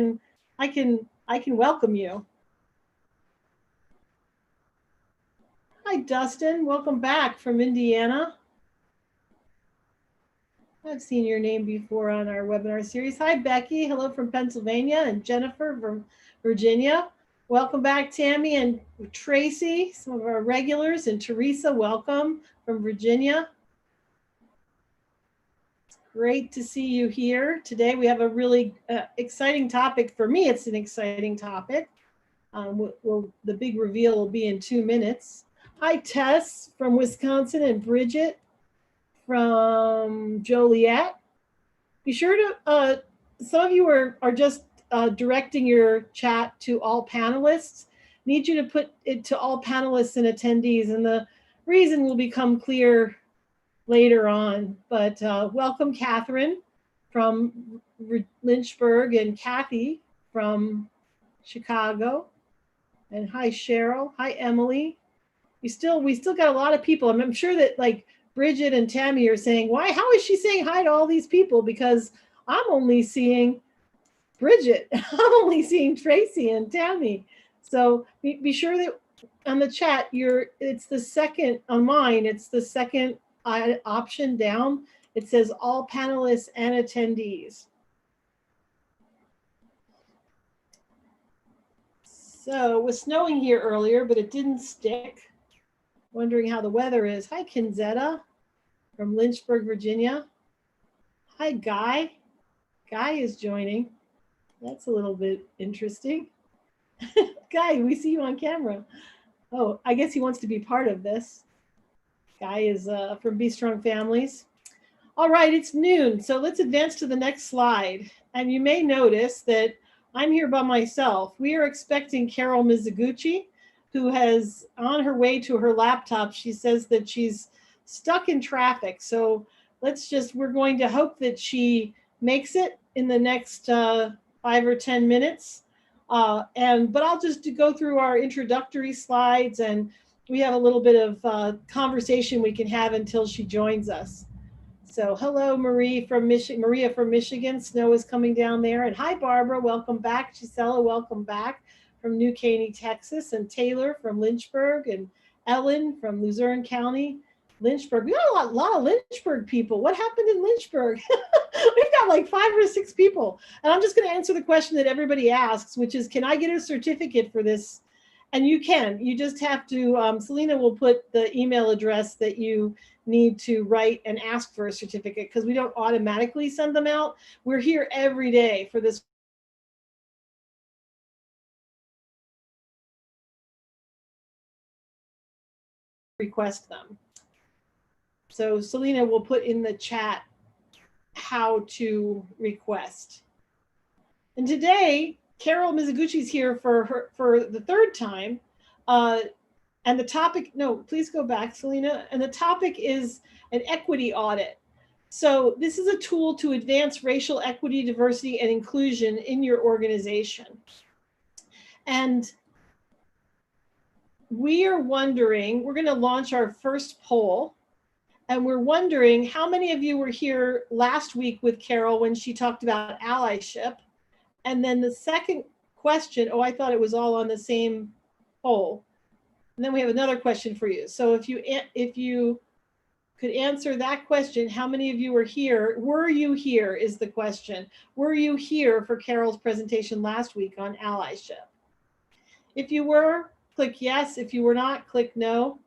I can welcome you. Hi, Dustin. Welcome back from Indiana. I've seen your name before on our webinar series. Hi, Becky. Hello from Pennsylvania, and Jennifer from Virginia. Welcome back, Tammy and Tracy, some of our regulars, and Teresa, welcome from Virginia. It's great to see you here. Today we have a really exciting topic. For me, it's an exciting topic. The big reveal will be in 2 minutes. Hi, Tess from Wisconsin, and Bridget from Joliet. Be sure to, some of you are just directing your chat to all panelists. Need you to put it to all panelists and attendees, and the reason will become clear later on. But welcome, Catherine from Lynchburg, and Kathy from Chicago. And hi, Cheryl. Hi, Emily. We still got a lot of people. I'm sure that like Bridget and Tammy are saying, why? How is she saying hi to all these people? Because I'm only seeing Bridget. I'm only seeing Tracy and Tammy. So be sure that on the chat, it's the second on mine. It's the second option down. It says all panelists and attendees. So it was snowing here earlier, but it didn't stick. Wondering how the weather is. Hi, Kinzetta from Lynchburg, Virginia. Hi, Guy. Guy is joining. That's a little bit interesting. Guy, we see you on camera. Oh, I guess he wants to be part of this. Guy is from Be Strong Families. All right, it's noon, so let's advance to the next slide. And you may notice that I'm here by myself. We are expecting Carol Mizuguchi, who has on her way to her laptop. She says that she's stuck in traffic. So we're going to hope that she makes it in the next 5 or 10 minutes. But I'll just go through our introductory slides, and we have a little bit of conversation we can have until she joins us. So hello, Maria from Michigan. Snow is coming down there. And hi, Barbara, welcome back. Gisela, welcome back from New Caney, Texas, and Taylor from Lynchburg, and Ellen from Luzerne County, Lynchburg. We got a lot of Lynchburg people. What happened in Lynchburg? We've got like 5 or 6 people. And I'm just going to answer the question that everybody asks, which is, can I get a certificate for this? And you can. You just have to, Selena will put the email address that you need to write and ask for a certificate, because we don't automatically send them out. We're here every day for this request them. So Selena will put in the chat how to request. And today, Carol Mizuguchi's here for the 3rd time. And the topic, no, please go back, Selena. And the topic is an equity audit. So this is a tool to advance racial equity, diversity, and inclusion in your organization. And we are wondering, we're going to launch our first poll, and we're wondering how many of you were here last week with Carol when she talked about allyship. And then the second question, oh, I thought it was all on the same poll. And then we have another question for you. So if you could answer that question, how many of you were here? Were you here is the question. Were you here for Carol's presentation last week on allyship? If you were, click yes. If you were not, click no.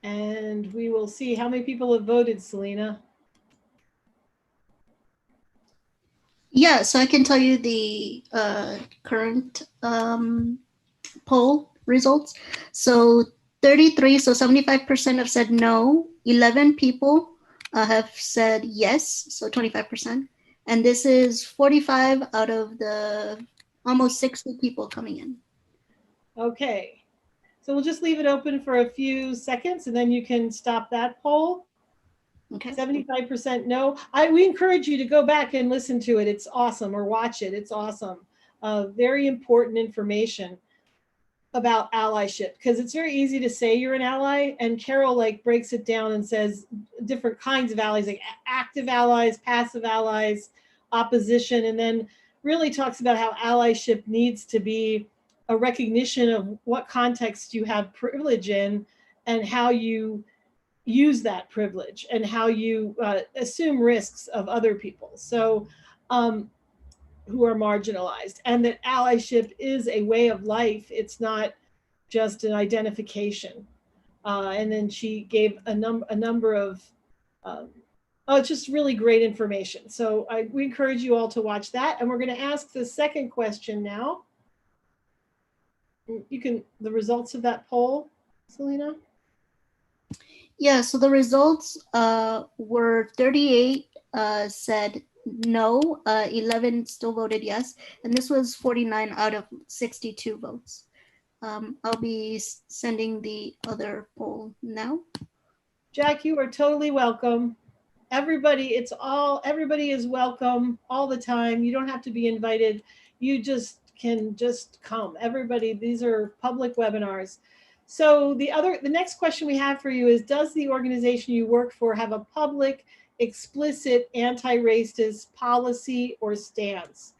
And we will see how many people have voted, Selena. Yeah, so I can tell you the current poll results. So 33, so 75% have said no. 11 people have said yes, so 25%. And this is 45 out of the almost 60 people coming in. Okay, so we'll just leave it open for a few seconds, and then you can stop that poll. Okay. 75% no. We encourage you to go back and listen to it. It's awesome, or watch it. It's awesome. Very important information. about allyship, because it's very easy to say you're an ally, and Carol like breaks it down and says different kinds of allies, like active allies, passive allies, opposition, and then really talks about how allyship needs to be a recognition of what context you have privilege in and how you use that privilege and how you assume risks of other people. So who are marginalized, and that allyship is a way of life. It's not just an identification. And then she gave a number of, oh, it's just really great information. So we encourage you all to watch that. And we're going to ask the second question now. You can, the results of that poll, Selena? Yeah, so the results were 38 said no, 11 still voted yes, and this was 49 out of 62 votes. I'll be sending the other poll now. Jack, you are totally welcome. Everybody is welcome all the time. You don't have to be invited. You can just come. Everybody, these are public webinars. So the next question we have for you is, does the organization you work for have a public, explicit anti-racist policy or stance?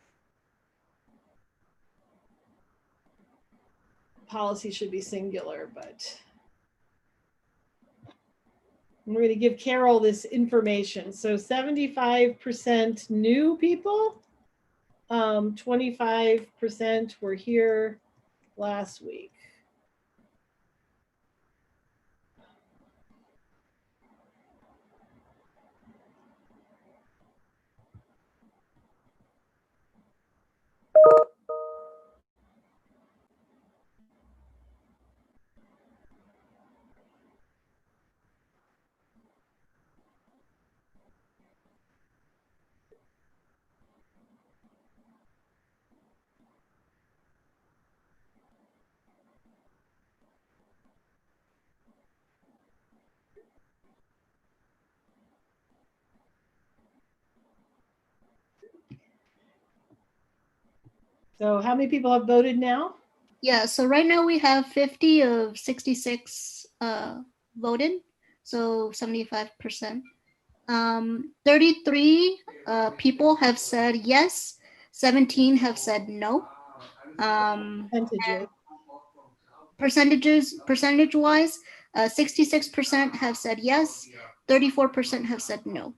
Policy should be singular, but I'm going to give Carol this information. So 75% new people, 25% were here last week. So how many people have voted now? Yeah, so right now we have 50 of 66 voted, so 75%. 33 people have said yes, 17 have said no. Percentage-wise, 66% have said yes, 34% have said no.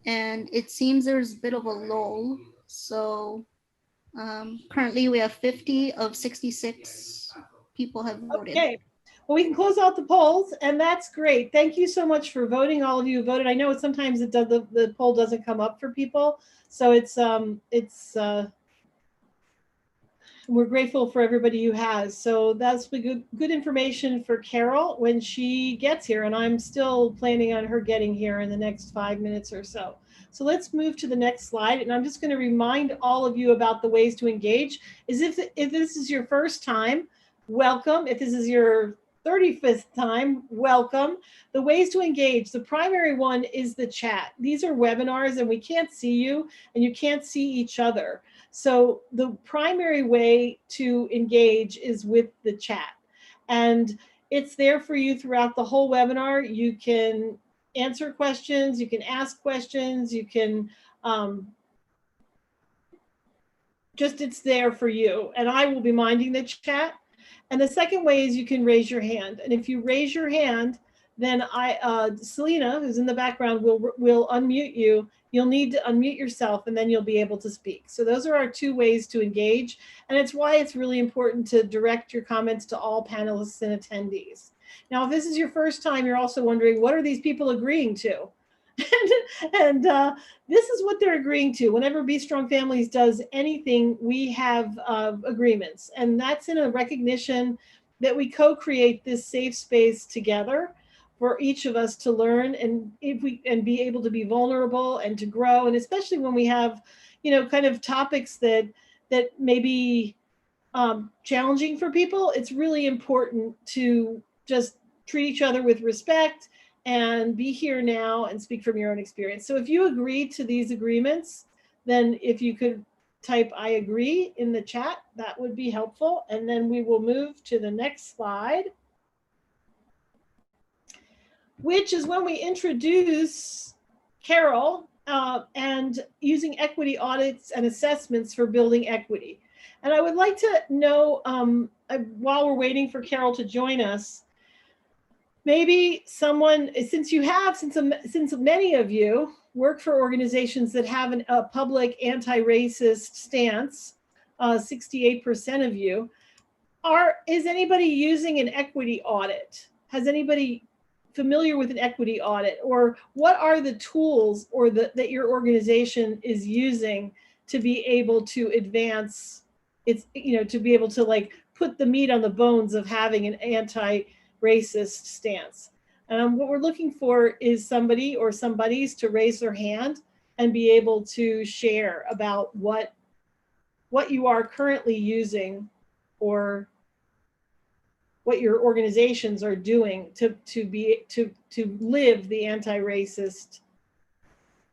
And it seems there's a bit of a lull. So currently we have 50 of 66 people have voted. Okay. Well, we can close out the polls, and that's great. Thank you so much for voting. All of you who voted. I know sometimes it does, the poll doesn't come up for people, so we're grateful for everybody who has. So that's good information for Carol when she gets here, and I'm still planning on her getting here in the next 5 minutes or so. So let's move to the next slide, and I'm just going to remind all of you about the ways to engage. If this is your first time, welcome. If this is your 35th time, welcome. The ways to engage, the primary one is the chat. These are webinars and we can't see you and you can't see each other. So the primary way to engage is with the chat. And it's there for you throughout the whole webinar. You can answer questions, you can ask questions, you can it's there for you. And I will be minding the chat. And the second way is you can raise your hand. And if you raise your hand, then Selena, who's in the background, will unmute you. You'll need to unmute yourself and then you'll be able to speak. So those are our two ways to engage. And it's why it's really important to direct your comments to all panelists and attendees. Now, if this is your first time, you're also wondering, what are these people agreeing to? and this is what they're agreeing to. Whenever Be Strong Families does anything, we have agreements, and that's in a recognition that we co-create this safe space together for each of us to learn and be able to be vulnerable and to grow. And especially when we have, kind of topics that may be challenging for people, it's really important to just treat each other with respect and be here now and speak from your own experience. So if you agree to these agreements, then if you could type I agree in the chat, that would be helpful. And then we will move to the next slide, which is when we introduce Carol and using equity audits and assessments for building equity. And I would like to know, while we're waiting for Carol to join us, maybe someone, since many of you work for organizations that have a public anti-racist stance, 68% of you, is anybody using an equity audit? Has anybody familiar with an equity audit, or what are the tools or that your organization is using to be able to advance its, to be able to like put the meat on the bones of having an anti-racist stance? And what we're looking for is somebody or somebodies to raise their hand and be able to share about what you are currently using or what your organizations are doing to live the anti-racist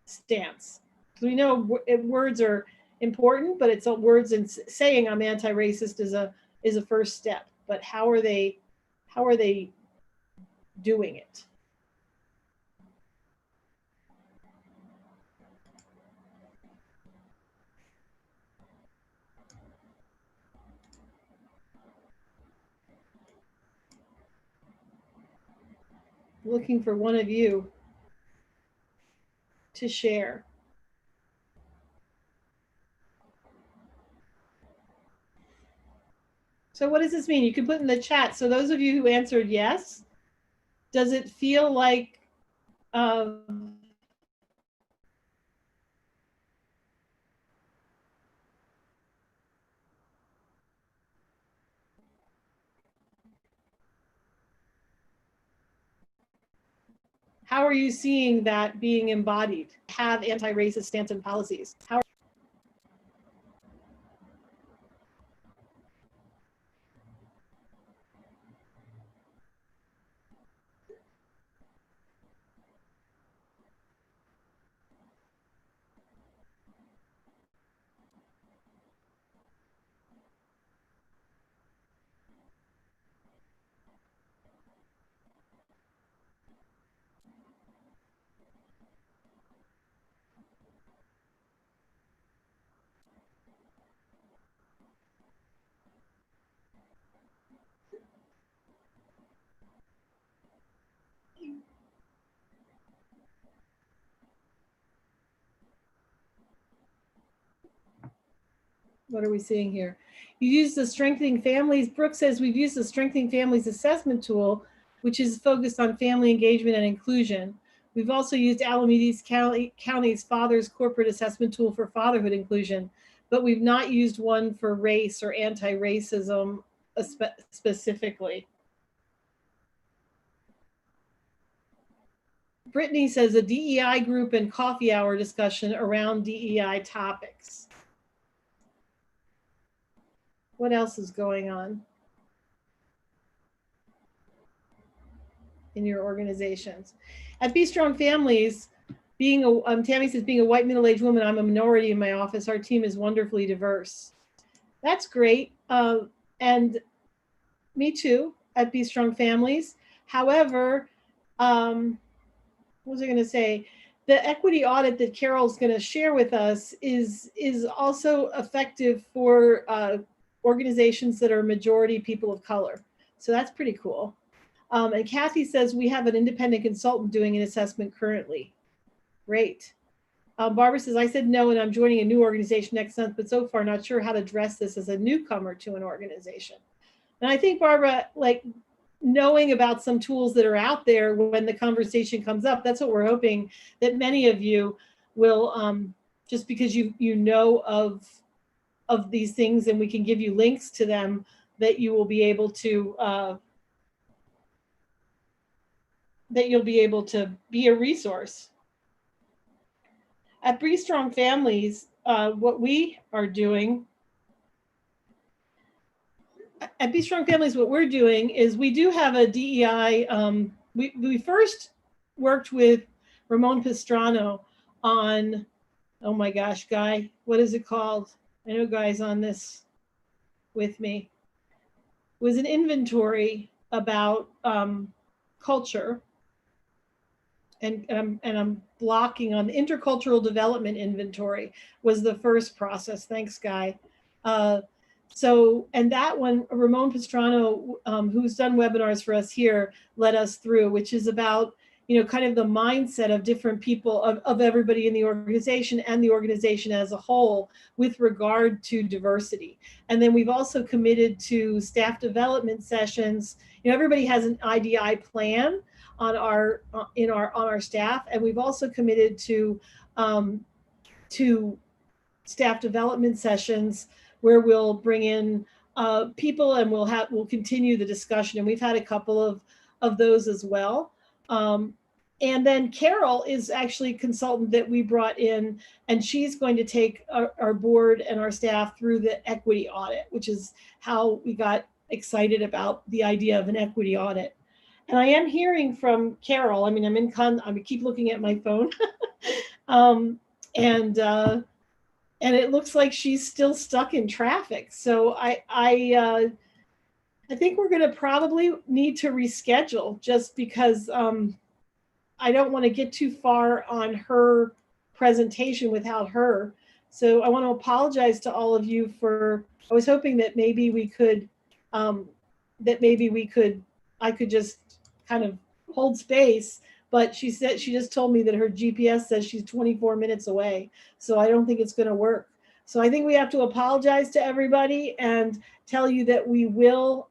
stance. We know words are important, but it's words, and saying I'm anti-racist is a first step. But how are they doing it? Looking for one of you to share. So what does this mean? You can put in the chat. So those of you who answered yes, does it feel like how are you seeing that being embodied? Have anti-racist stance and policies. What are we seeing here? You use the Strengthening Families. Brooke says we've used the Strengthening Families assessment tool, which is focused on family engagement and inclusion. We've also used Alameda County's Fathers Corporate Assessment Tool for fatherhood inclusion, but we've not used one for race or anti-racism specifically. Brittany says a DEI group and coffee hour discussion around DEI topics. What else is going on in your organizations? At Be Strong Families, Tammy says, being a white middle-aged woman, I'm a minority in my office. Our team is wonderfully diverse. That's great. And me too, at Be Strong Families. However, what was I going to say? The equity audit that Carol's going to share with us is also effective for organizations that are majority people of color. So that's pretty cool. And Kathy says we have an independent consultant doing an assessment currently. Great. Barbara says, I said no, and I'm joining a new organization next month, but so far not sure how to address this as a newcomer to an organization. And I think, Barbara, like knowing about some tools that are out there when the conversation comes up, that's what we're hoping that many of you will, just because you know of these things and we can give you links to them, that you will be able to be a resource. At Be Strong Families, what we are doing at Be Strong Families, what we're doing is we do have a DEI. We first worked with Ramon Pastrano on, oh my gosh, Guy, what is it called? I know Guy's on this with me. It was an inventory about culture. And I'm blocking on the intercultural development inventory was the first process. Thanks, Guy. So, and that one, Ramon Pastrano, who's done webinars for us here, led us through, which is about, you know, kind of the mindset of different people, of everybody in the organization and the organization as a whole with regard to diversity. And then we've also committed to staff development sessions. You know, everybody has an IDI plan on our staff, and we've also committed to staff development sessions where we'll bring in people and we'll continue the discussion. And we've had a couple of those as well. And then Carol is actually a consultant that we brought in, and she's going to take our board and our staff through the equity audit, which is how we got excited about the idea of an equity audit. And I am hearing from Carol. I mean, I keep looking at my phone, and it looks like she's still stuck in traffic. So I think we're going to probably need to reschedule, just because I don't want to get too far on her presentation without her. So I want to apologize to all of you for. I was hoping that maybe we could, I could just kind of hold space, but she just told me that her GPS says she's 24 minutes away. So I don't think it's going to work. So I think we have to apologize to everybody and tell you that we will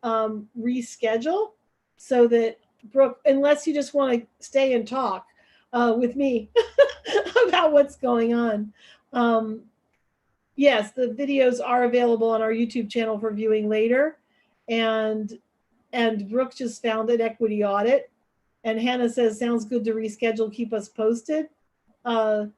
reschedule, so that Brooke, unless you just want to stay and talk with me about what's going on. Yes, the videos are available on our YouTube channel for viewing later. And Brooke just found an equity audit. And Hannah says, sounds good to reschedule, keep us posted. So,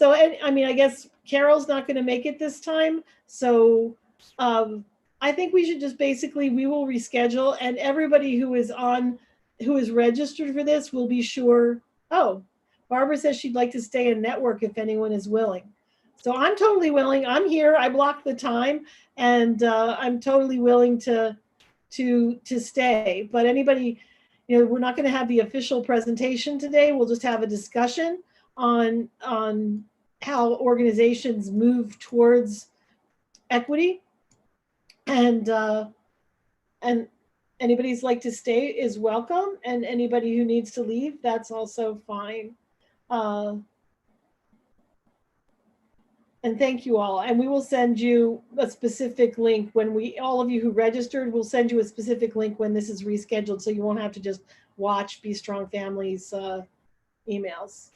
I mean, I guess Carol's not going to make it this time. So I think we should just basically, we will reschedule, and everybody who is registered for this will be sure. Oh, Barbara says she'd like to stay in network if anyone is willing. So I'm totally willing. I'm here. I blocked the time, and I'm totally willing to stay. But anybody, you know, we're not going to have the official presentation today. We'll just have a discussion on how organizations move towards equity, and anybody's like to stay is welcome, and anybody who needs to leave, that's also fine. And thank you all. And we will send you a specific link when all of you who registered, will send you a specific link when this is rescheduled, so you won't have to just watch Be Strong Families emails.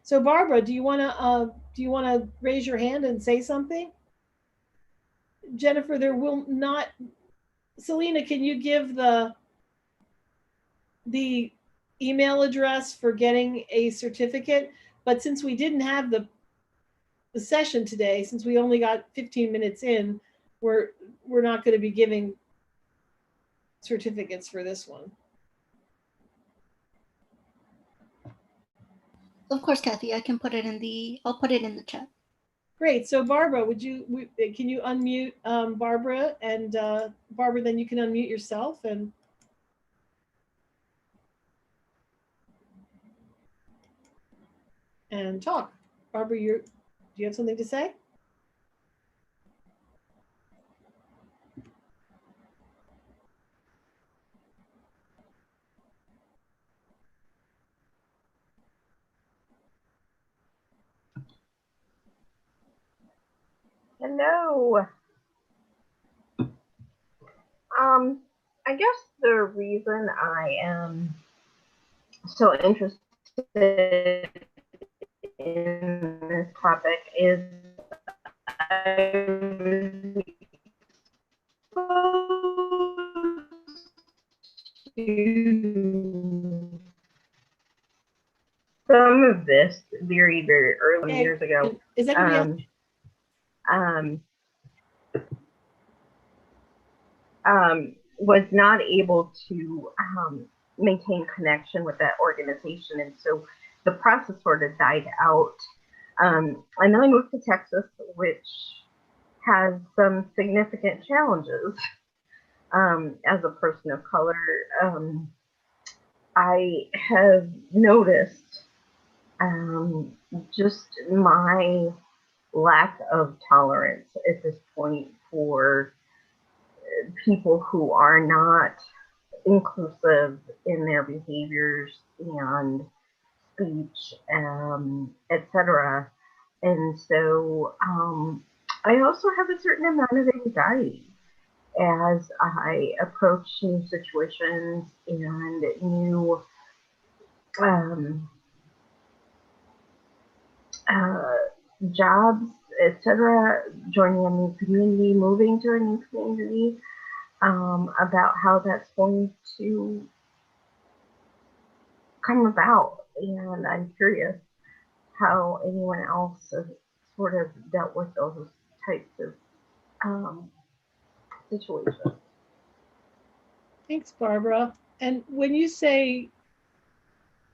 So Barbara, do you want to raise your hand and say something? Jennifer, there will not. Selena, can you give the email address for getting a certificate? But since we didn't have the session today, since we only got 15 minutes in, we're not going to be giving certificates for this one. Of course, Kathy, I can put it I'll put it in the chat. Great. So Barbara, can you unmute Barbara, and Barbara, then you can unmute yourself and talk. Barbara, do you have something to say? Hello. I guess the reason I am so interested in this topic is I was to some of this very, very early years ago. Is everybody was not able to maintain connection with that organization. And so the process sort of died out. And then I moved to Texas, which has some significant challenges. As a person of color, I have noticed just my lack of tolerance at this point for people who are not inclusive in their behaviors and speech, etc. And so I also have a certain amount of anxiety as I approach new situations and new jobs, etc., joining a new community, moving to a new community, about how that's going to come about. And I'm curious how anyone else has sort of dealt with those types of situations. Thanks, Barbara. And when you say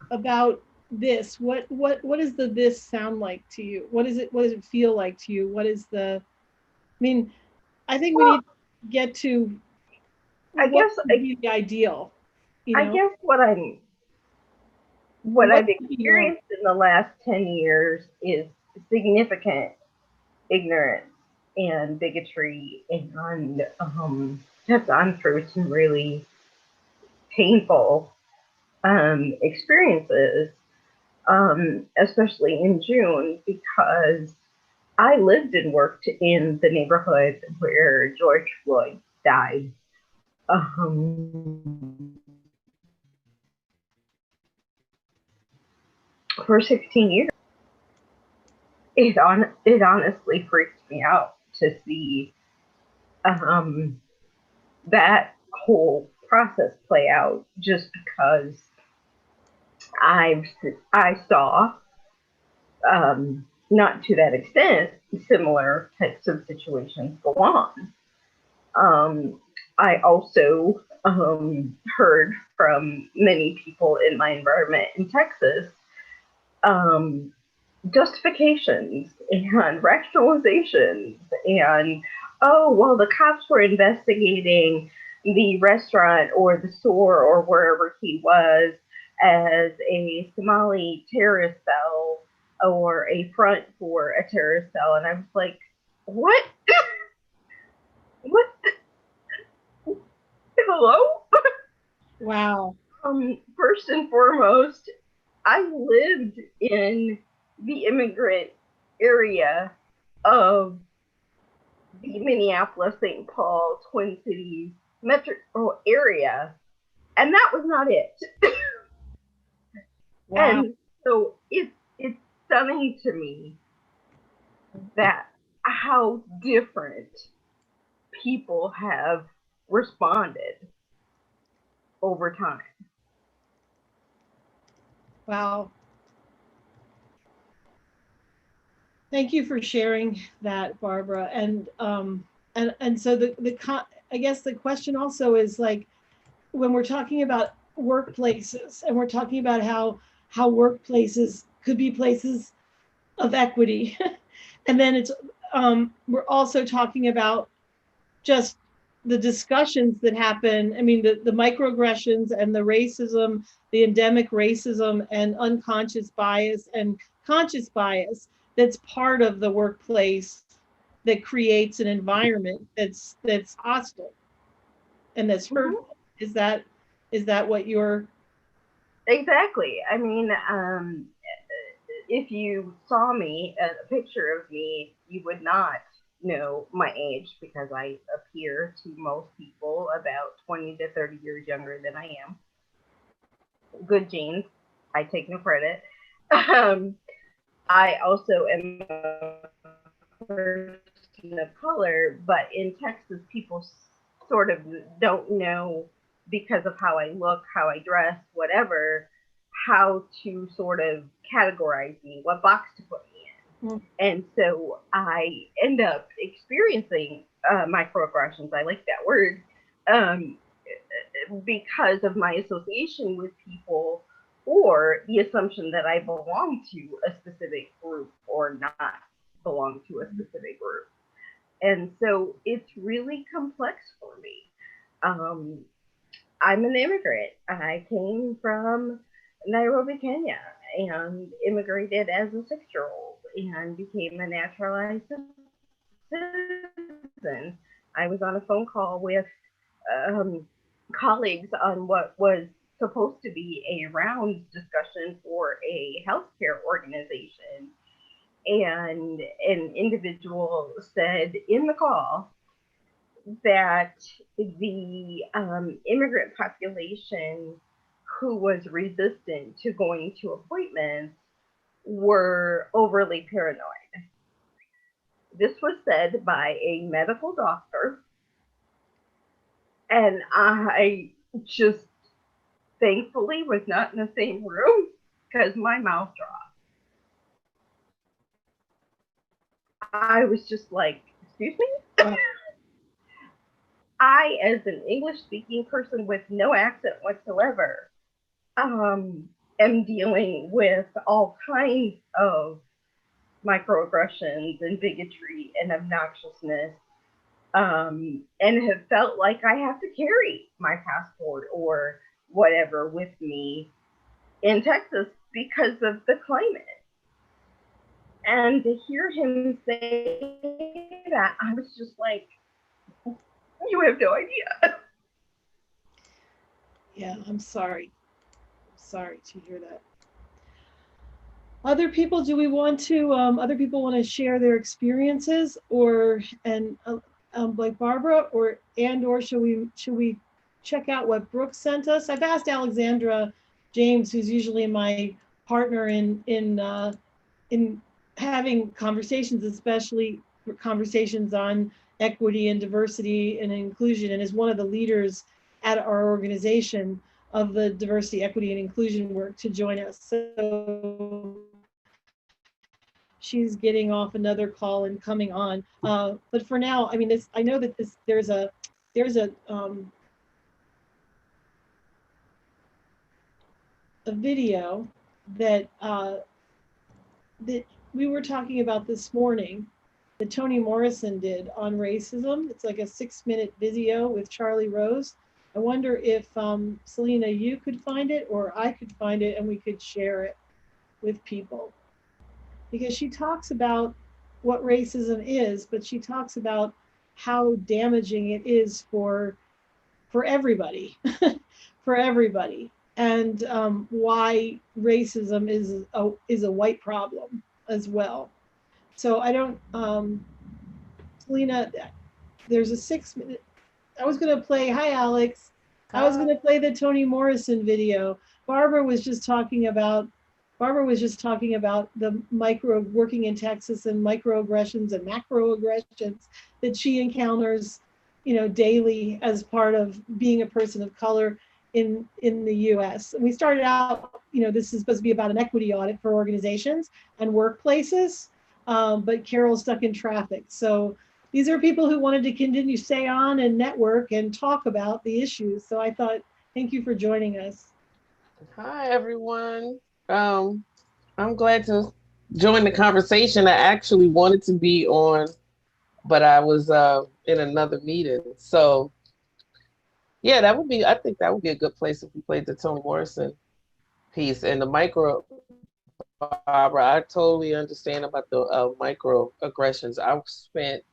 about this, what does the this sound like to you? What does it feel like to you? What is the, I mean, I think we need to get to, I guess the ideal. You know? I guess what I've experienced in the last 10 years is significant ignorance and bigotry, and have gone through some really painful experiences, especially in June, because I lived and worked in the neighborhood where George Floyd died. For 16 years. It honestly freaked me out to see that whole process play out, just because I saw, not to that extent, similar types of situations go on. I also heard from many people in my environment in Texas justifications and rationalizations, and oh, well, the cops were investigating the restaurant or the store or wherever he was as a Somali terrorist cell or a front for a terrorist cell. And I was like, what? What? Hello? Wow. First and foremost, I lived in the immigrant area of the Minneapolis, St. Paul, Twin Cities metro area, and that was not it. Wow. And so it's stunning to me that how different people have responded over time. Wow. Thank you for sharing that, Barbara. And so I guess the question also is, like, when we're talking about workplaces and we're talking about how workplaces could be places of equity, and then it's we're also talking about just the discussions that happen. I mean, the microaggressions and the racism, the endemic racism and unconscious bias and conscious bias that's part of the workplace that creates an environment that's hostile and that's hurtful. Is that what you're? Exactly. I mean, if you saw me, a picture of me, you would not know my age, because I appear to most people about 20 to 30 years younger than I am. Good genes. I take no credit. I also am a person of color, but in Texas, people sort of don't know, because of how I look, how I dress, whatever, how to sort of categorize me, what box to put me in. Mm. And so I end up experiencing microaggressions. I like that word. because of my association with people or the assumption that I belong to a specific group or not belong to a specific group. And so it's really complex for me. Um, I'm an immigrant. I came from Nairobi, Kenya, and immigrated as a 6-year-old and became a naturalized citizen. I was on a phone call with um, colleagues on what was supposed to be a round discussion for a healthcare organization. And an individual said in the call that the immigrant population who was resistant to going to appointments were overly paranoid. This was said by a medical doctor, and I just thankfully was not in the same room because my mouth dropped. I was just like, excuse me? I, as an English speaking person with no accent whatsoever, am dealing with all kinds of microaggressions and bigotry and obnoxiousness, and have felt like I have to carry my passport or whatever with me in Texas because of the climate. And to hear him say that, I was just like, you have no idea. Yeah, I'm sorry. Sorry to hear that. Other people, do we want to, other people want to share their experiences like Barbara or should we check out what Brooke sent us? I've asked Alexandra James, who's usually my partner in having conversations, especially conversations on equity and diversity and inclusion, and is one of the leaders at our organization of the diversity, equity, and inclusion work, to join us. So she's getting off another call and coming on. But for now, I mean, I know that there's a video that that we were talking about this morning that Toni Morrison did on racism. It's like a 6-minute video with Charlie Rose. I wonder if Selena, you could find it or I could find it and we could share it with people. Because she talks about what racism is, but she talks about how damaging it is for everybody, for everybody, and why racism is a white problem as well. So I don't, Selena, there's a 6-minute, I was gonna play, hi Alex, I was gonna play the Toni Morrison video. Barbara was just talking about the working in Texas and microaggressions and macroaggressions that she encounters, daily as part of being a person of color in the US. And we started out, this is supposed to be about an equity audit for organizations and workplaces, but Carol's stuck in traffic. So these are people who wanted to continue to stay on and network and talk about the issues. So I thought, thank you for joining us. Hi, everyone. I'm glad to join the conversation. I actually wanted to be on, but I was in another meeting. So yeah, I think that would be a good place if we played the Toni Morrison piece. And the micro, Barbara, I totally understand about the microaggressions. I've spent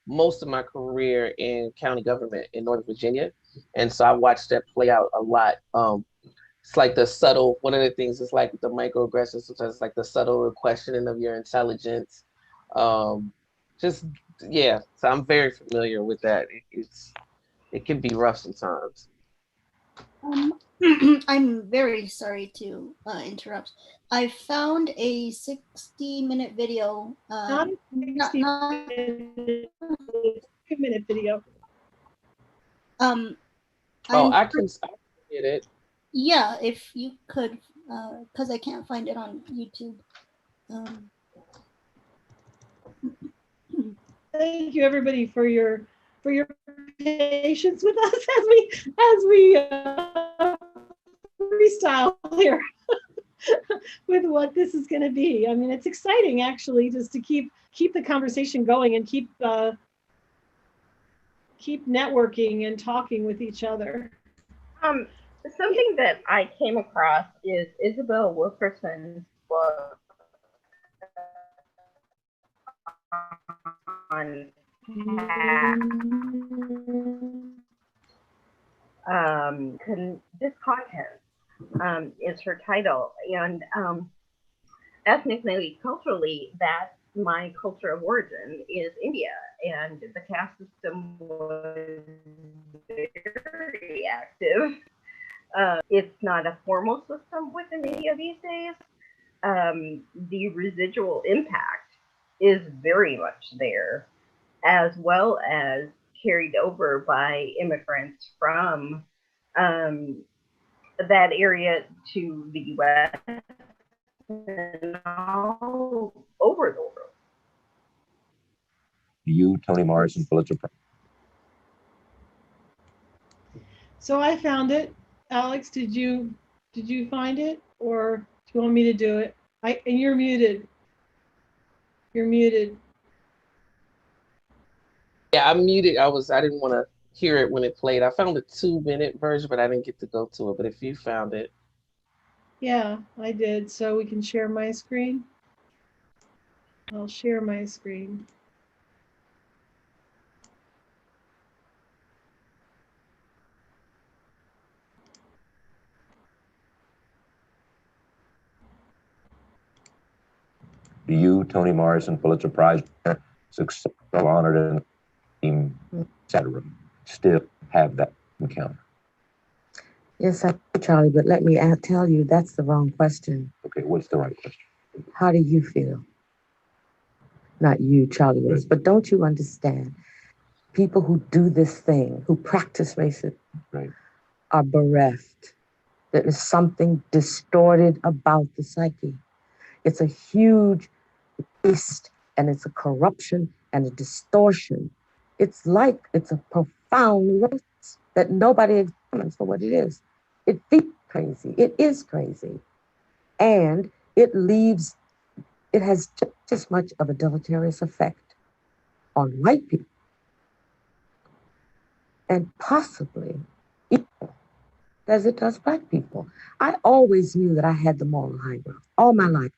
most of my career in county government in Northern Virginia. And so I watched that play out a lot. It's like the subtle, one of the things is like the microaggressions, sometimes it's like the subtle questioning of your intelligence. Yeah, so I'm very familiar with that. It can be rough sometimes. I'm very sorry to interrupt. I found a 60-minute video. Not a 60-minute video. I can get it. Yeah, if you could, because I can't find it on YouTube. Thank you, everybody, for your for your patience with us as we freestyle here with what this is going to be. I mean, it's exciting actually, just to keep the conversation going and keep networking and talking with each other. Something that I came across is Isabel Wilkerson's book on discontent is her title, and ethnically, culturally, that's my culture of origin is India, and the caste system was very active. It's not a formal system within India these days. The residual impact is very much there, as well as carried over by immigrants from that area to the U.S. and all over the world. You, Toni Morrison, Pulitzer Prize. So I found it. Alex, did you find it, or do you want me to do it? And you're muted. You're muted. Yeah, I'm muted. I didn't want to hear it when it played. I found the 2-minute version, but I didn't get to go to it. But if you found it. Yeah, I did. So we can share my screen. I'll share my screen. Do you, Toni Morrison, Pulitzer Prize, successful, honored, and etc., still have that encounter? Yes, I do, Charlie, but let me tell you, that's the wrong question. Okay, what's the right question? How do you feel? Not you, Charlie, Right. but don't you understand? People who do this thing, who practice racism, Right. are bereft. There is something distorted about the psyche. It's a huge waste, and it's a corruption and a distortion. It's a profound roots that nobody examines for what it is. It feels crazy. It is crazy. And it has just as much of a deleterious effect on white people and possibly equal as it does black people. I always knew that I had the moral high ground all my life.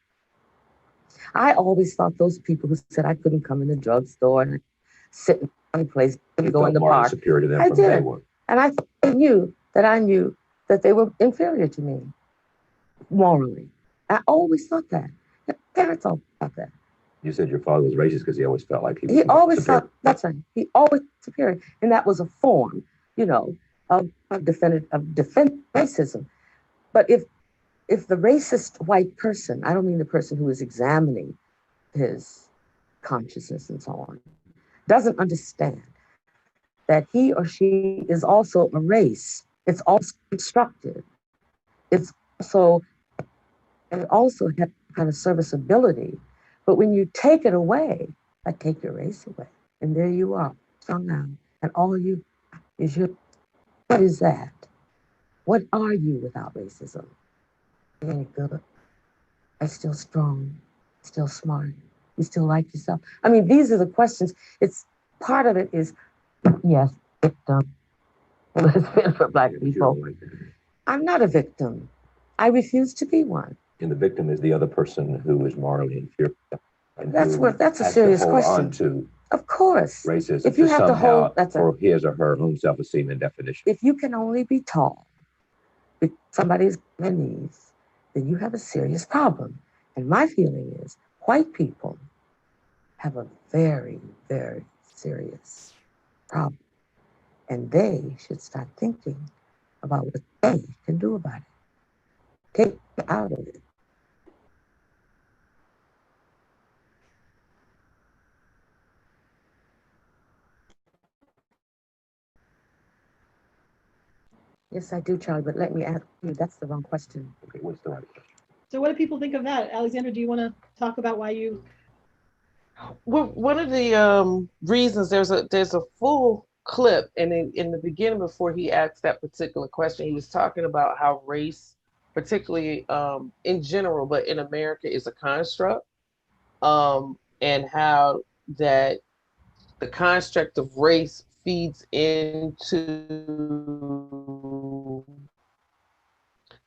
I always thought those people who said I couldn't come in the drugstore and sit in any place and go in the park. Superior to them I from day did. one. And I knew that they were inferior to me morally. I always thought that. My parents all thought that. You said your father was racist because he always felt like he was He always superior. thought, that's right. He always superior. And that was a form, of defend racism. But if the racist white person, I don't mean the person who is examining his consciousness and so on, doesn't understand that he or she is also a race. It's also constructed. It also has kind of serviceability. But when you take it away, I take your race away. And there you are, strong now. And all of you is what is that? What are you without racism? You ain't good. Are still strong, still smart. You still like yourself. I mean, these are the questions. It's part of it is, yes, victim. It's been for black people. I'm not a victim. I refuse to be one. And the victim is the other person who is morally inferior. That's a serious question. To of course. Racism. If you have to hold, for his or her own self-esteem and definition. If you can only be tall, if somebody's on their knees, then you have a serious problem. And my feeling is white people have a very, very serious problem. And they should start thinking about what they can do about it. Take it out of it. Yes, I do, Charlie, but let me ask you, that's the wrong question. Okay, what's the right question? So what do people think of that? Alexandra, do you want to talk about why you... Well, one of the reasons there's a full clip, and in the beginning, before he asked that particular question, he was talking about how race, particularly in general, but in America, is a construct, and how that the construct of race feeds into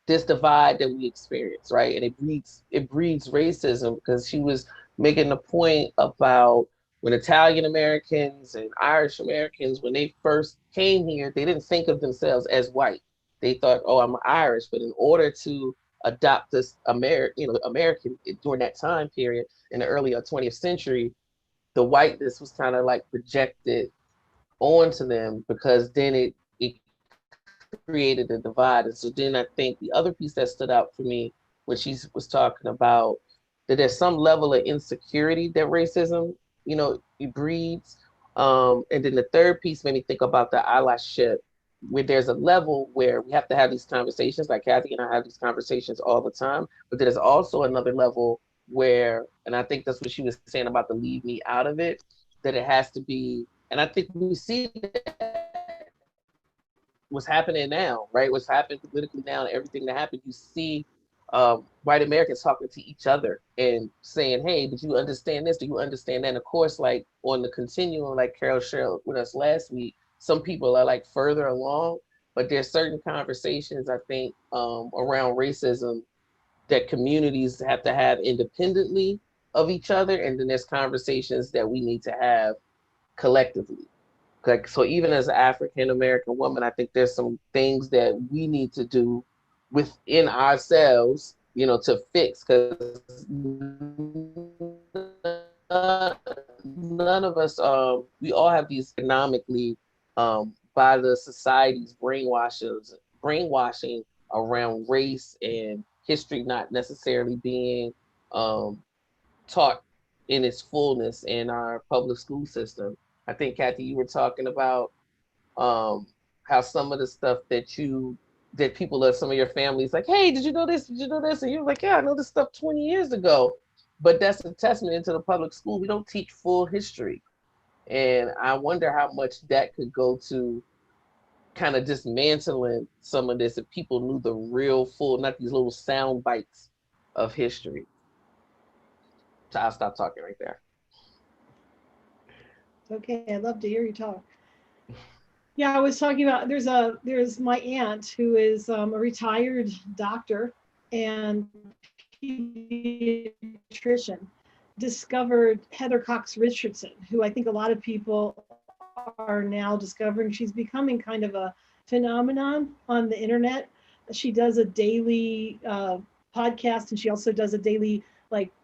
this divide that we experience, right? And it breeds racism, because she was making a point about when Italian Americans and Irish Americans, when they first came here, they didn't think of themselves as white. They thought, oh, I'm Irish. But in order to adopt this American during that time period in the early 20th century, the whiteness was kind of like projected onto them, because then it created a divide. And so then I think the other piece that stood out for me when she was talking about that there's some level of insecurity that racism, it breeds. And then the third piece made me think about the allyship, where there's a level where we have to have these conversations, like Kathy and I have these conversations all the time, but there's also another level where, and I think that's what she was saying about the leave me out of it, that it has to be, and I think we see that what's happening now, right? What's happening politically now, and everything that happened, you see white Americans talking to each other and saying, hey, did you understand this? Do you understand that? And of course, like on the continuum, like Carol shared with us last week, some people are like further along, but there's certain conversations, I think, around racism that communities have to have independently of each other. And then there's conversations that we need to have collectively. Like, so even as an African American woman, I think there's some things that we need to do within ourselves, to fix, because none of us, we all have these economically, by the society's brainwashing around race and history not necessarily being taught in its fullness in our public school system. I think, Kathy, you were talking about how some of the stuff that people of some of your families like, hey, did you know this? Did you know this? And you're like, yeah, I know this stuff 20 years ago. But that's a testament into the public school. We don't teach full history. And I wonder how much that could go to kind of dismantling some of this if people knew the real full, not these little sound bites of history. So I'll stop talking right there. Okay, I'd love to hear you talk. Yeah, I was talking about, there's my aunt who is a retired doctor and pediatrician, discovered Heather Cox Richardson, who I think a lot of people are now discovering. She's becoming kind of a phenomenon on the internet. She does a daily podcast, and she also does a daily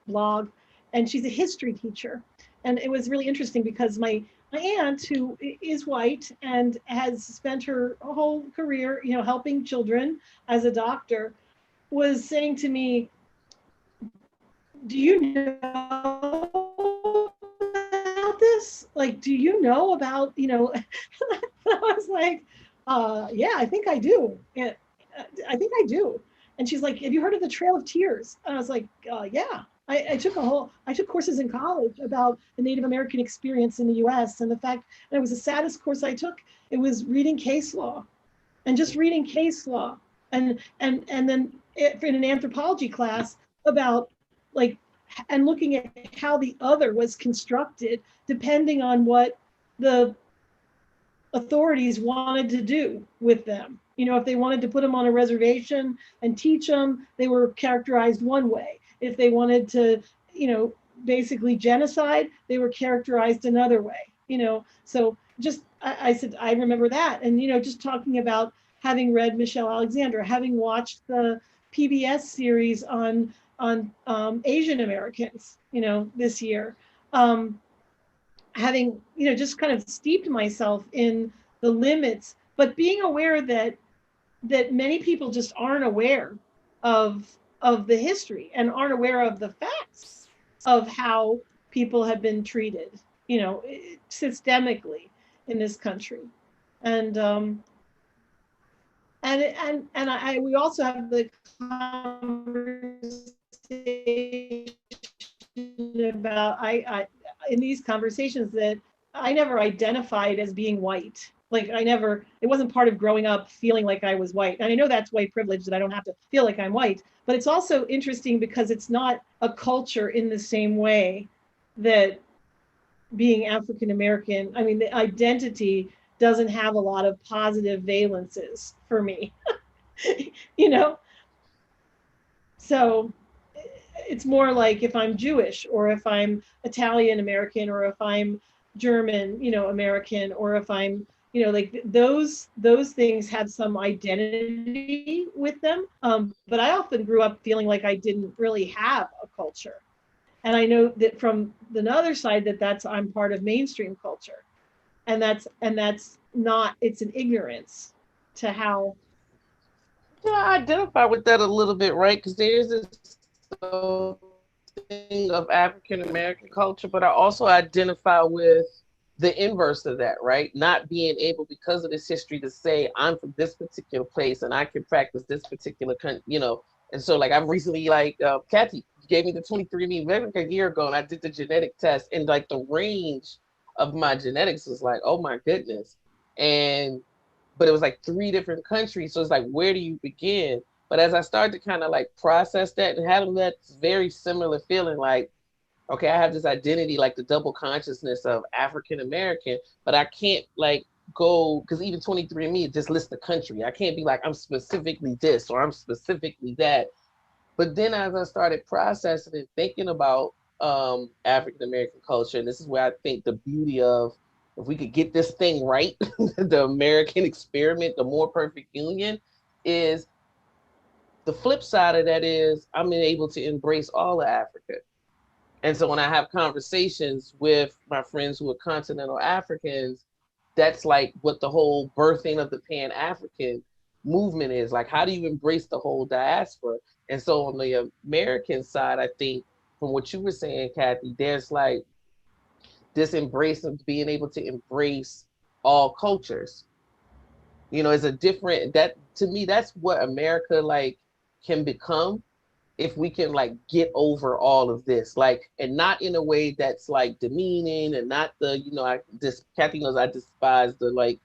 blog, and she's a history teacher. And it was really interesting because my aunt, who is white and has spent her whole career, helping children as a doctor, was saying to me, do you know about this? Like, do you know about, I was like, yeah, I think I do. And I think I do. And she's like, have you heard of the Trail of Tears? And I was like, yeah. I took courses in college about the Native American experience in the US, and the fact, and it was the saddest course I took. It was reading case law, and just reading case law. And then in an anthropology class about and looking at how the other was constructed depending on what the authorities wanted to do with them. If they wanted to put them on a reservation and teach them, they were characterized one way. If they wanted to, basically genocide, they were characterized another way. So just, I said, I remember that. And, just talking about having read Michelle Alexander, having watched the PBS series on Asian Americans, this year, having, just kind of steeped myself in the limits, but being aware that many people just aren't aware of the history and aren't aware of the facts of how people have been treated, systemically in this country. And we also have the conversation about, I in these conversations, that I never identified as being white. Like it wasn't part of growing up feeling like I was white. And I know that's white privilege, that I don't have to feel like I'm white, but it's also interesting because it's not a culture in the same way that being African American, I mean, the identity doesn't have a lot of positive valences for me, you know? So it's more like if I'm Jewish, or if I'm Italian American, or if I'm German, American, or if I'm, like those things have some identity with them. But I often grew up feeling like I didn't really have a culture. And I know that from the other side I'm part of mainstream culture. And that's not, it's an ignorance to how. Yeah, I identify with that a little bit, right? Because there's this thing of African American culture, but I also identify with the inverse of that, right? Not being able, because of this history, to say I'm from this particular place and I can practice this particular country, And so, like, I've recently, like, Kathy gave me the 23andMe like a year ago, and I did the genetic test, and like the range of my genetics was like, oh my goodness. But it was like 3 different countries. So it's like, where do you begin? But as I started to kind of like process that and have that very similar feeling, like, okay, I have this identity, like the double consciousness of African American, but I can't like go, because even 23andMe just lists the country. I can't be like, I'm specifically this or I'm specifically that. But then as I started processing and thinking about African American culture, and this is where I think the beauty of, if we could get this thing right, the American experiment, the more perfect union, is the flip side of that is I'm able to embrace all of Africa. And so when I have conversations with my friends who are continental Africans, that's like what the whole birthing of the Pan-African movement is. Like, how do you embrace the whole diaspora? And so on the American side, I think from what you were saying, Kathy, there's like this embrace of being able to embrace all cultures. It's a different, that to me, that's what America like can become, if we can like get over all of this, like, and not in a way that's like demeaning, and not the, Kathy knows I despise the like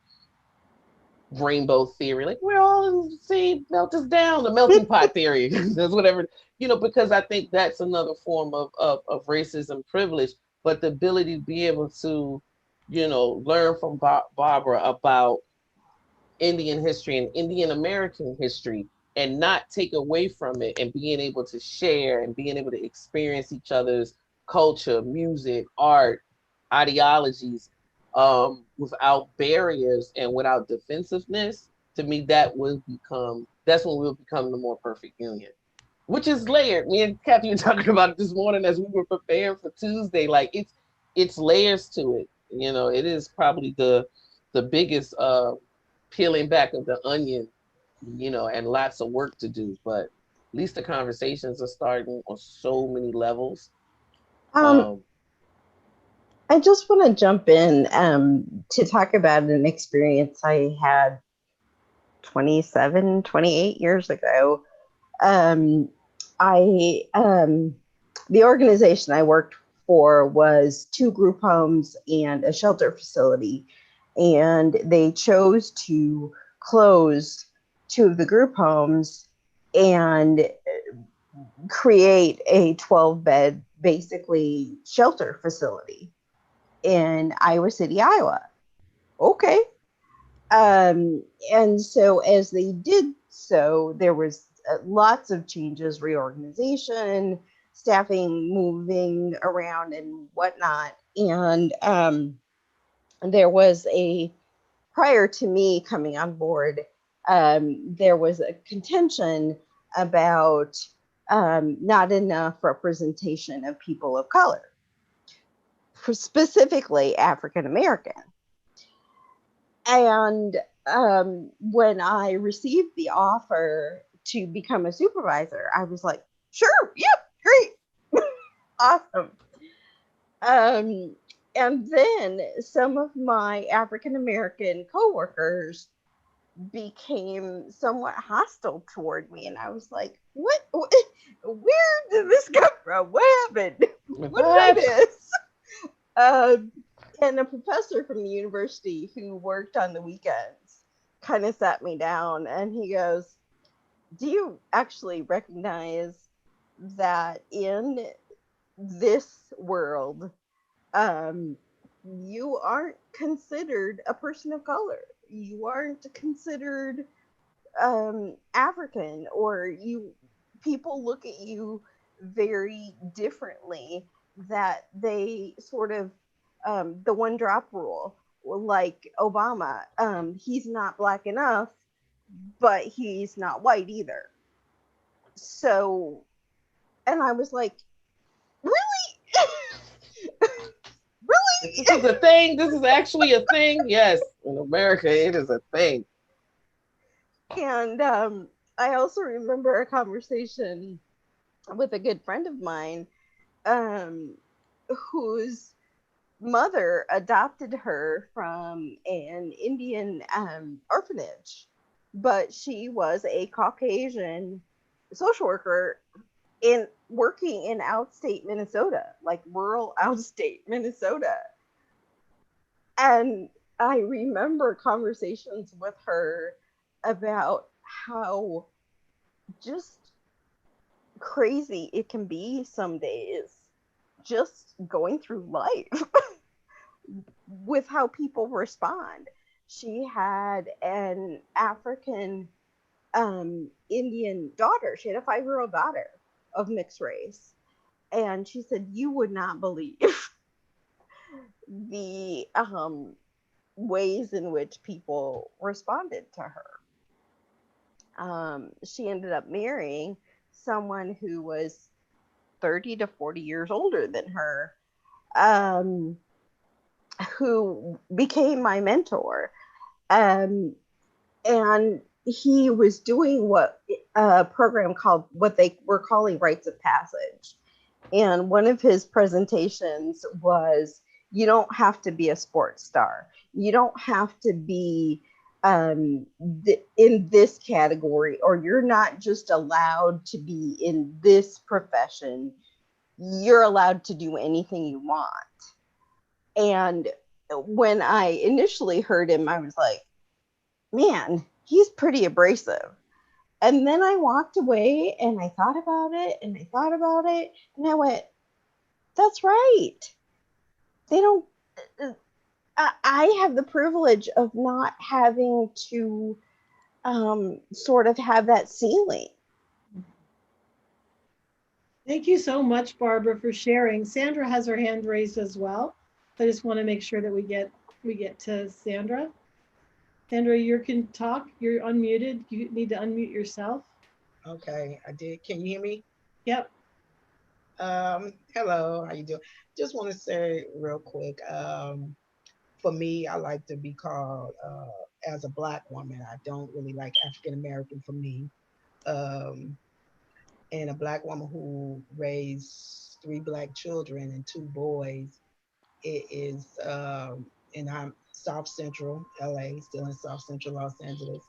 rainbow theory, like we're all in the sea, melt us down, the melting pot theory. That's whatever, because I think that's another form of racism privilege. But the ability to be able to, learn from Barbara about Indian history and Indian American history, and not take away from it, and being able to share and being able to experience each other's culture, music, art, ideologies, without barriers and without defensiveness. To me, that's when we'll become the more perfect union, which is layered. Me and Kathy were talking about it this morning as we were preparing for Tuesday. Like, it's layers to it. It is probably the biggest peeling back of the onion, and lots of work to do, but at least the conversations are starting on so many levels. I just want to jump in to talk about an experience I had 28 years ago. The organization I worked for was 2 group homes and a shelter facility, and they chose to close 2 of the group homes and create a 12-bed, basically, shelter facility in Iowa City, Iowa. Okay. And so as they did so, there was lots of changes, reorganization, staffing moving around and whatnot. And there was prior to me coming on board, there was a contention about not enough representation of people of color, specifically African American. And when I received the offer to become a supervisor, I was like, sure, yep, great, awesome. And then some of my African American coworkers became somewhat hostile toward me, and I was like, what? Where did this come from? What happened? What did I miss? And a professor from the university who worked on the weekends kind of sat me down and he goes, do you actually recognize that in this world, you aren't considered a person of color? You aren't considered African, or people look at you very differently, that they sort of the one drop rule, like Obama, he's not black enough, but he's not white either. So, and I was like, really? Really? This is a thing. This is actually a thing. Yes, in America, it is a thing. And I also remember a conversation with a good friend of mine, whose mother adopted her from an Indian orphanage, but she was a Caucasian social worker working in outstate Minnesota, like rural outstate Minnesota. And I remember conversations with her about how just crazy it can be some days just going through life with how people respond. She had an African Indian daughter. She had a 5-year-old daughter of mixed race. And she said, you would not believe the ways in which people responded to her. She ended up marrying someone who was 30 to 40 years older than her, who became my mentor. And he was doing a program called what they were calling Rites of Passage. And one of his presentations was, you don't have to be a sports star. You don't have to be in this category, or you're not just allowed to be in this profession. You're allowed to do anything you want. And when I initially heard him, I was like, man, he's pretty abrasive. And then I walked away and I thought about it and I thought about it and I went, that's right. They don't, I have the privilege of not having to sort of have that ceiling. Thank you so much, Barbara, for sharing. Sandra has her hand raised as well. I just want to make sure that we get to Sandra. Sandra, you can talk. You're unmuted. You need to unmute yourself. Okay, I did. Can you hear me? Yep. Hello, how you doing? Just want to say real quick, for me, I like to be called as a Black woman. I don't really like African American for me. And a Black woman who raised 3 Black children and 2 boys. It is, and I'm South Central LA, still in South Central Los Angeles.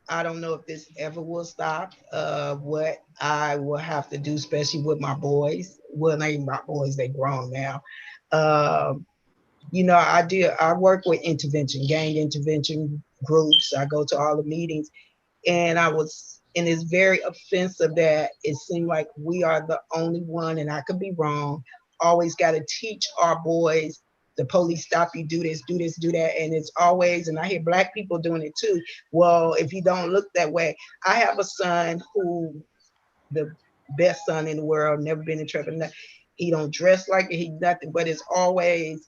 I don't know if this ever will stop. What I will have to do, especially with my boys. Well, not even my boys, they grown now. I work with gang intervention groups. I go to all the meetings, and it's very offensive that it seemed like we are the only one, and I could be wrong, always got to teach our boys, the police stop you, do this, do that. And it's always, and I hear Black people doing it too. Well, if you don't look that way, I have a son who, the best son in the world, never been in trouble. He don't dress like it, he nothing, but it's always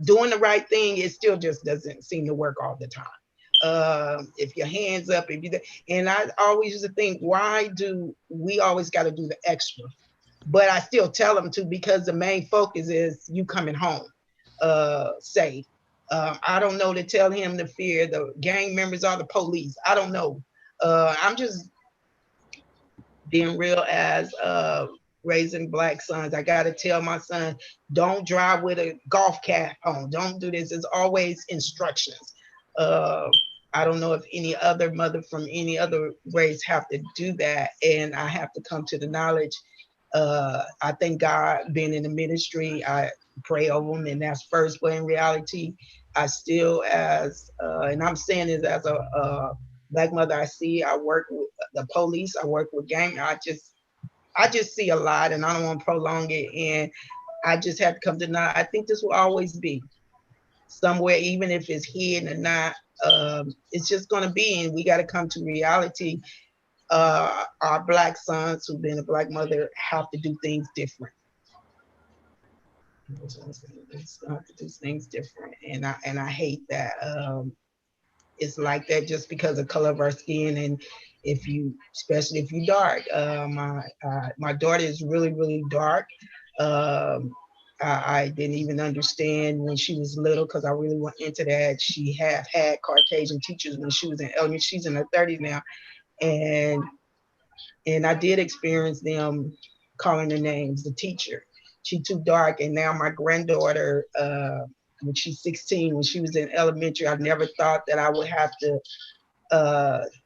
doing the right thing. It still just doesn't seem to work all the time. If your hands up, and I always used to think, why do we always got to do the extra? But I still tell them to, because the main focus is you coming home safe. I don't know to tell him to fear the gang members or the police. I don't know. I'm just being real as raising Black sons. I got to tell my son, don't drive with a golf cap on. Don't do this. It's always instructions. I don't know if any other mother from any other race have to do that. And I have to come to the knowledge. I thank God being in the ministry. pray over them, and that's first. But in reality, I still, and I'm saying this as a Black mother, I work with the police, I work with gang. I just see a lot, and I don't want to prolong it. And I just have to come to know. I think this will always be somewhere, even if it's hidden or not. It's just going to be, and we got to come to reality. Our Black sons who've been a Black mother have to do things different. Have to do things different, and I hate that. It's like that just because of color of our skin, and especially if you're dark. My daughter is really dark. I didn't even understand when she was little because I really went into that. She had Caucasian teachers when she was in elementary. She's in her 30s now, and I did experience them calling her names. The teacher, she too dark, and now my granddaughter. When she's 16, when she was in elementary, I never thought that I would have to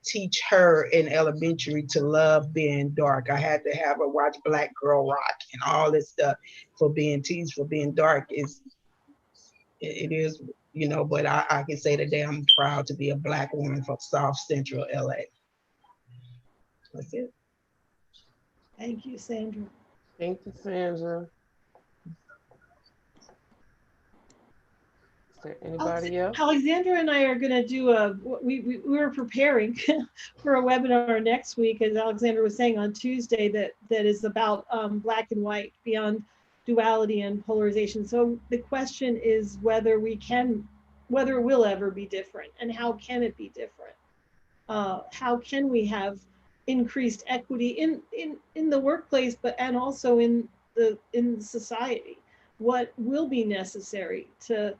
teach her in elementary to love being dark. I had to have her watch Black Girl Rock and all this stuff for being teased for being dark. It is, but I can say today I'm proud to be a Black woman from South Central LA. That's it. Thank you, Sandra. Thank you, Sandra. Is there anybody else? Alexandra and I are going to do we were preparing for a webinar next week, as Alexandra was saying, on Tuesday, that is about Black and white, beyond duality and polarization. So the question is whether it will ever be different, and how can it be different? How can we have increased equity in the workplace, and also in society? What will be necessary to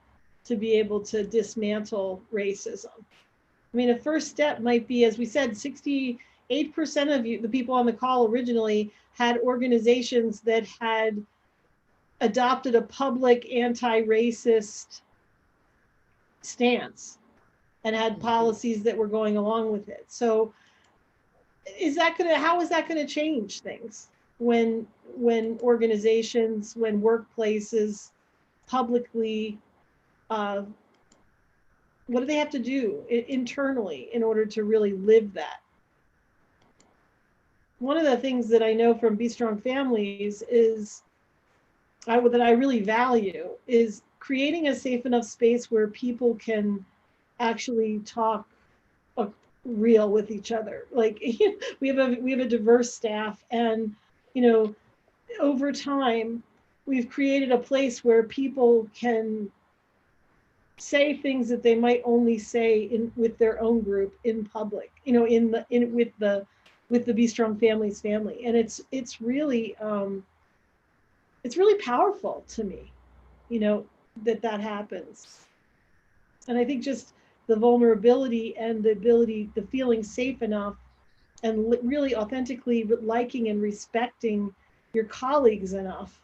be able to dismantle racism? I mean, a first step might be, as we said, 68% of the people on the call originally had organizations that had adopted a public anti-racist stance and had policies that were going along with it. So how is that going to change things when organizations, when workplaces publicly, what do they have to do internally in order to really live that? One of the things that I know from Be Strong Families is that I really value is creating a safe enough space where people can actually talk real with each other. Like we have a diverse staff, and over time we've created a place where people can say things that they might only say with their own group in public, with the Be Strong Families family. And it's really powerful to me, that happens. And I think just the vulnerability and the feeling safe enough and really authentically liking and respecting your colleagues enough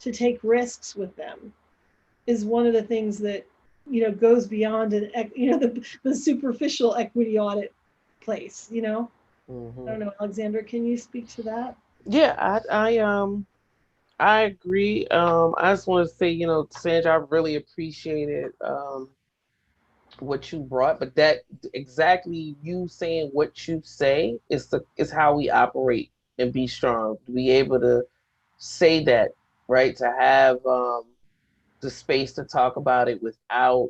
to take risks with them is one of the things that goes beyond the superficial equity audit place. Mm-hmm. I don't know, Alexandra, can you speak to that? Yeah, I agree. I just want to say, Sandra, I really appreciated what you brought, but that exactly you saying what you say is how we operate and Be Strong. To be able to say that, right? To have the space to talk about it without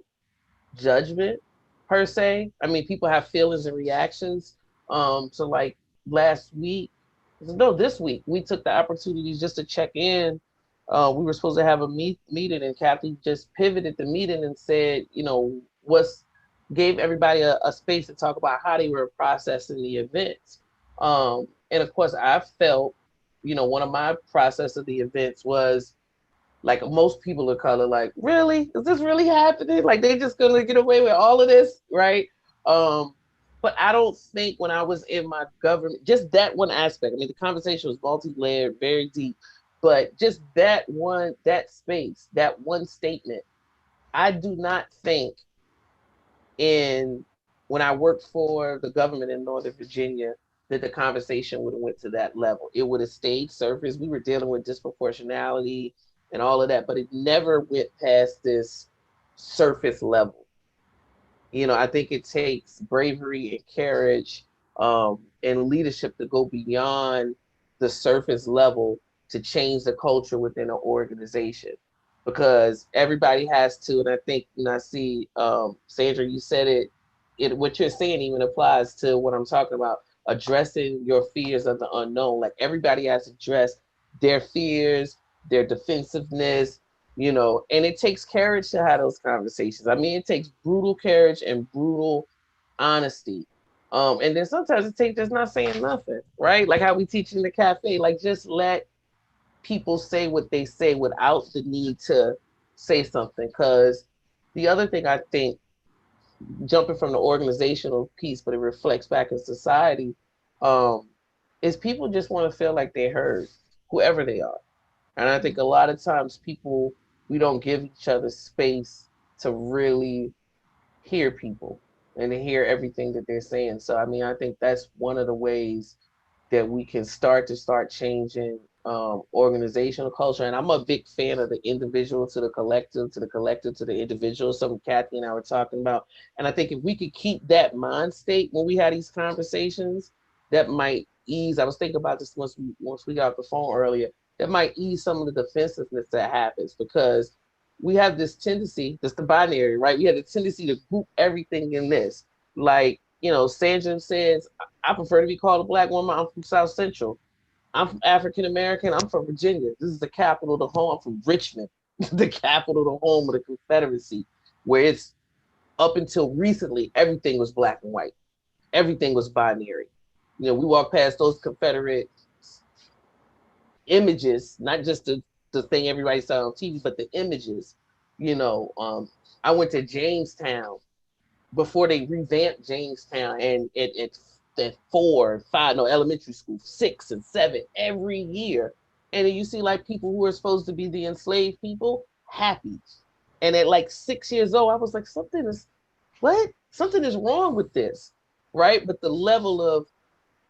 judgment per se. I mean, people have feelings and reactions. So like this week, we took the opportunity just to check in. We were supposed to have a meeting, and Kathy just pivoted the meeting and said, gave everybody a space to talk about how they were processing the events. And of course, I felt, one of my process of the events was, like most people of color, like, really? Is this really happening? Like, they just gonna get away with all of this, right? But I don't think when I was in my government, just that one aspect, I mean, the conversation was multi-layered, very deep, but just that space, that one statement, I do not think when I worked for the government in Northern Virginia, that the conversation would have went to that level. It would have stayed surface. We were dealing with disproportionality and all of that, but it never went past this surface level. You know, I think it takes bravery and courage and leadership to go beyond the surface level to change the culture within an organization, because everybody has to. And I think, you know, I see, Sandra, you said it, what you're saying even applies to what I'm talking about, addressing your fears of the unknown. Like everybody has to address their fears, their defensiveness, you know, and it takes courage to have those conversations. I mean, it takes brutal courage and brutal honesty. And then sometimes it takes just not saying nothing, right? Like how we teach in the cafe, like just let people say what they say without the need to say something. Because the other thing I think, jumping from the organizational piece, but it reflects back in society, um, is people just want to feel like they're heard, whoever they are. And I think a lot of times people, we don't give each other space to really hear people and to hear everything that they're saying. So, I mean, I think that's one of the ways that we can start changing organizational culture. And I'm a big fan of the individual to the collective, to the collective to the individual, something Kathy and I were talking about. And I think if we could keep that mind state when we had these conversations, that might ease. I was thinking about this once we got off the phone earlier, that might ease some of the defensiveness that happens, because we have this tendency, that's the binary, right? We have the tendency to group everything in this. Like, you know, Sandra says, I prefer to be called a Black woman. I'm from South Central. I'm from African American. I'm from Virginia. This is the capital of the home. I'm from Richmond, the capital of the home of the Confederacy, where it's up until recently, everything was black and white. Everything was binary. You know, we walk past those Confederate images, not just the thing everybody saw on TV, but the images. You know, I went to Jamestown before they revamped Jamestown, and at 4, 5, no, elementary school, 6 and 7 every year. And then you see like people who are supposed to be the enslaved people happy. And at like 6 years old, I was like, something is wrong with this, right? But the level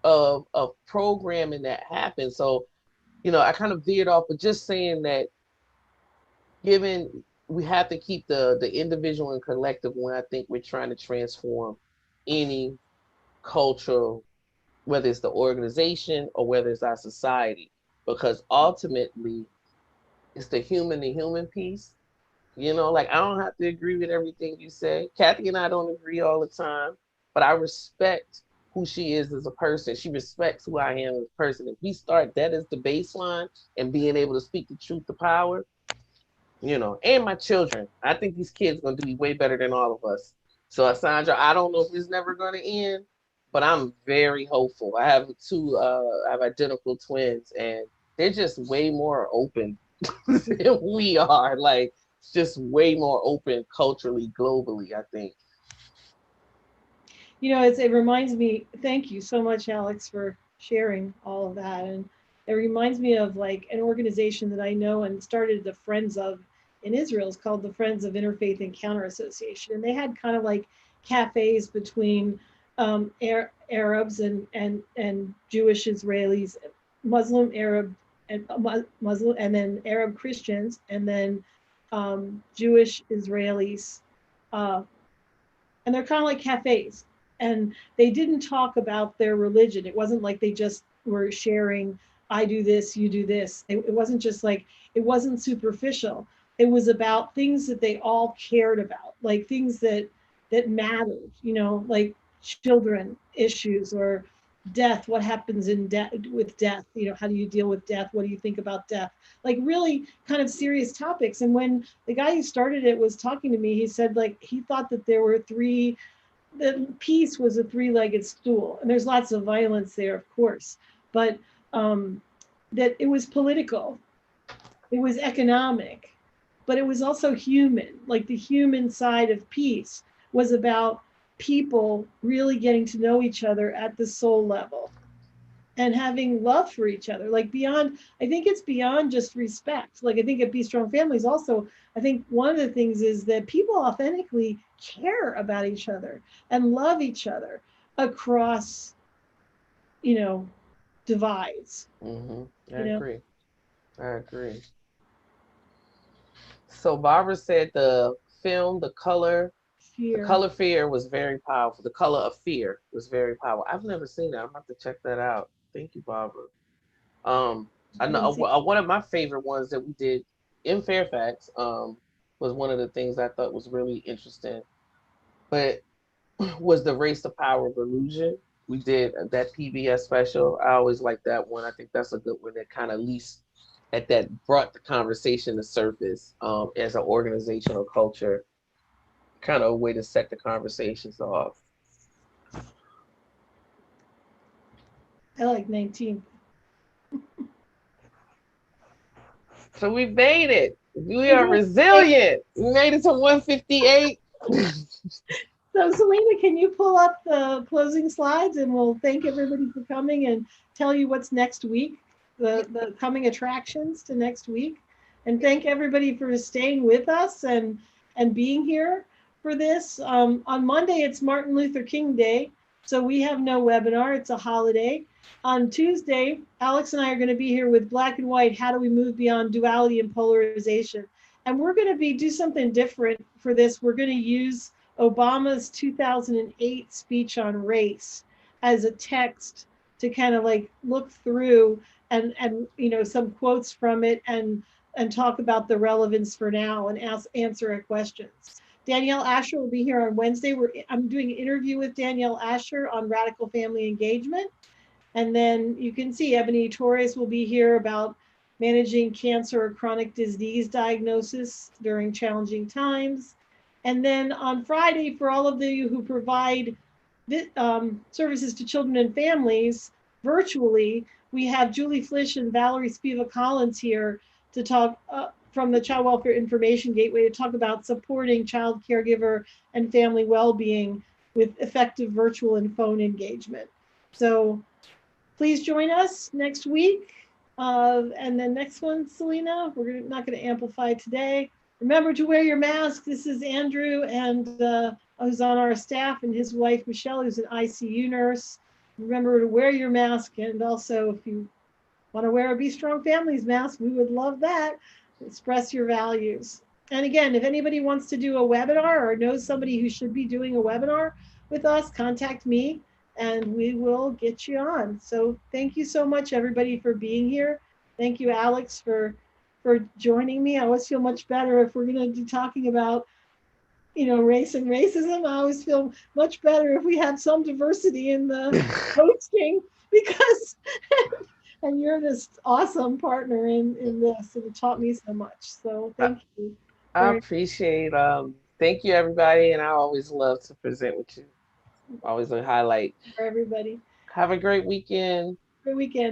of programming that happened. So, you know, I kind of veered off, but just saying that, given we have to keep the individual and collective when I think we're trying to transform any cultural, whether it's the organization or whether it's our society, because ultimately it's the human to human piece. You know, like I don't have to agree with everything you say. Kathy and I don't agree all the time, but I respect who she is as a person. She respects who I am as a person. If we start that as the baseline and being able to speak the truth to power, you know, and my children, I think these kids are going to be way better than all of us. So, Sandra, I don't know if it's never going to end, but I'm very hopeful. I have I have identical twins, and they're just way more open than we are. Like, just way more open culturally, globally, I think. You know, it reminds me, thank you so much, Alex, for sharing all of that. And it reminds me of like an organization that I know and started the Friends of in Israel. It's called the Friends of Interfaith Encounter Association. And they had kind of like cafes between Arabs and Jewish Israelis, Muslim, Arab, and Muslim, and then Arab Christians, and then Jewish Israelis. And they're kind of like cafes, and they didn't talk about their religion. It wasn't like they just were sharing, I do this, you do this. It wasn't just like, it wasn't superficial. It was about things that they all cared about, like things that mattered, you know, like children issues or death, what happens in death with death, you know, how do you deal with death, what do you think about death, like really kind of serious topics. And when the guy who started it was talking to me, he said like he thought that there were that peace was a three-legged stool, and there's lots of violence there, of course, but that it was political, it was economic, but it was also human. Like the human side of peace was about people really getting to know each other at the soul level and having love for each other, like beyond, I think it's beyond just respect. Like I think at Be Strong Families also, I think one of the things is that people authentically care about each other and love each other across, you know, divides. Mm-hmm. You know? I agree. So Barbara said the film, The Color Fear. Fear was very powerful. The Color of Fear was very powerful. I've never seen that. I'm about to check that out. Thank you, Barbara. I know one of my favorite ones that we did in Fairfax was one of the things I thought was really interesting, but was the Race to Power of Illusion. We did that PBS special. I always like that one. I think that's a good one that kind of least at that brought the conversation to surface as an organizational culture, kind of a way to set the conversations off. I like 19. So we made it. We are resilient. We made it to 158. So Selena, can you pull up the closing slides and we'll thank everybody for coming and tell you what's next week, the coming attractions to next week. And thank everybody for staying with us and being here for this. On Monday, it's Martin Luther King Day, so we have no webinar. It's a holiday. On Tuesday, Alex and I are going to be here with Black and White, How Do We Move Beyond Duality and Polarization? And we're going to do something different for this. We're going to use Obama's 2008 speech on race as a text to kind of like look through and some quotes from it and talk about the relevance for now and answer our questions. Danielle Asher will be here on Wednesday. I'm doing an interview with Danielle Asher on radical family engagement. And then you can see Ebony Torres will be here about managing cancer or chronic disease diagnosis during challenging times. And then on Friday, for all of you who provide services to children and families virtually, we have Julie Flish and Valerie Spiva-Collins here to talk from the Child Welfare Information Gateway to talk about supporting child caregiver and family well-being with effective virtual and phone engagement. So please join us next week. And then next one, Selena, we're not going to amplify today. Remember to wear your mask. This is Andrew, and who's on our staff, and his wife, Michelle, who's an ICU nurse. Remember to wear your mask. And also, if you want to wear a Be Strong Families mask, we would love that. Express your values. And again, if anybody wants to do a webinar or knows somebody who should be doing a webinar with us, contact me and we will get you on. So thank you so much, everybody, for being here. Thank you, Alex, for joining me. I always feel much better if we're going to be talking about, race and racism. I always feel much better if we have some diversity in the hosting, because and you're this awesome partner in this, and it taught me so much. So thank you. I appreciate thank you, everybody, and I always love to present with you. Always a highlight For everybody. Have a great weekend. Great weekend.